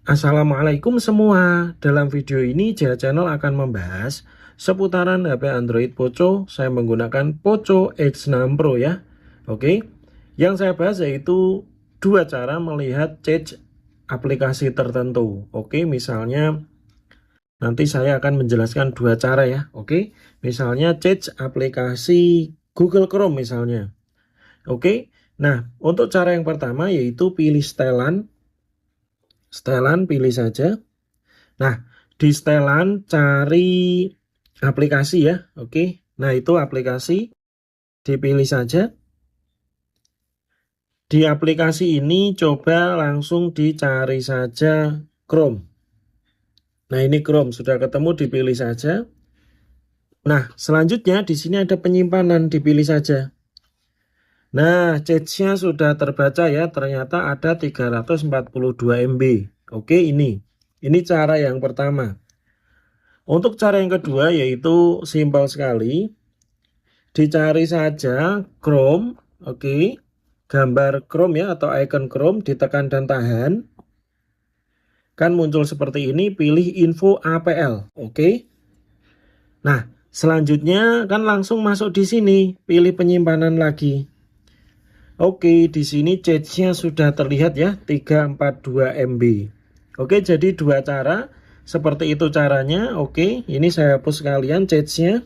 Assalamualaikum semua. Dalam video ini Jaya Channel akan membahas seputaran HP Android Poco. Saya menggunakan Poco X6 Pro ya. Oke. Yang saya bahas yaitu dua cara melihat cache aplikasi tertentu. Oke, misalnya nanti saya akan menjelaskan dua cara ya. Oke. Misalnya cache aplikasi Google Chrome misalnya. Oke. Nah, untuk cara yang pertama yaitu pilih setelan. Setelan pilih saja. Nah, di setelan cari aplikasi ya. Oke. Nah, itu aplikasi dipilih saja. Di aplikasi ini coba langsung dicari saja Chrome. Nah, ini Chrome sudah ketemu, dipilih saja. Nah, selanjutnya di sini ada penyimpanan, dipilih saja. Nah, cache-nya sudah terbaca ya, ternyata ada 342 MB. Oke, ini cara yang pertama. Untuk cara yang kedua yaitu simpel sekali. Dicari saja Chrome, oke. Gambar Chrome ya atau icon Chrome, ditekan dan tahan. Kan muncul seperti ini, pilih info APL, oke. Nah, selanjutnya kan langsung masuk di sini, pilih penyimpanan lagi. Oke, di sini cache-nya sudah terlihat ya, 342 MB. Oke, jadi dua cara. Seperti itu caranya. Oke, ini saya hapus sekalian cache-nya.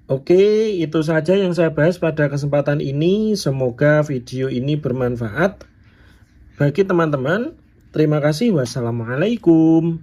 Oke, itu saja yang saya bahas pada kesempatan ini. Semoga video ini bermanfaat bagi teman-teman. Terima kasih. Wassalamualaikum.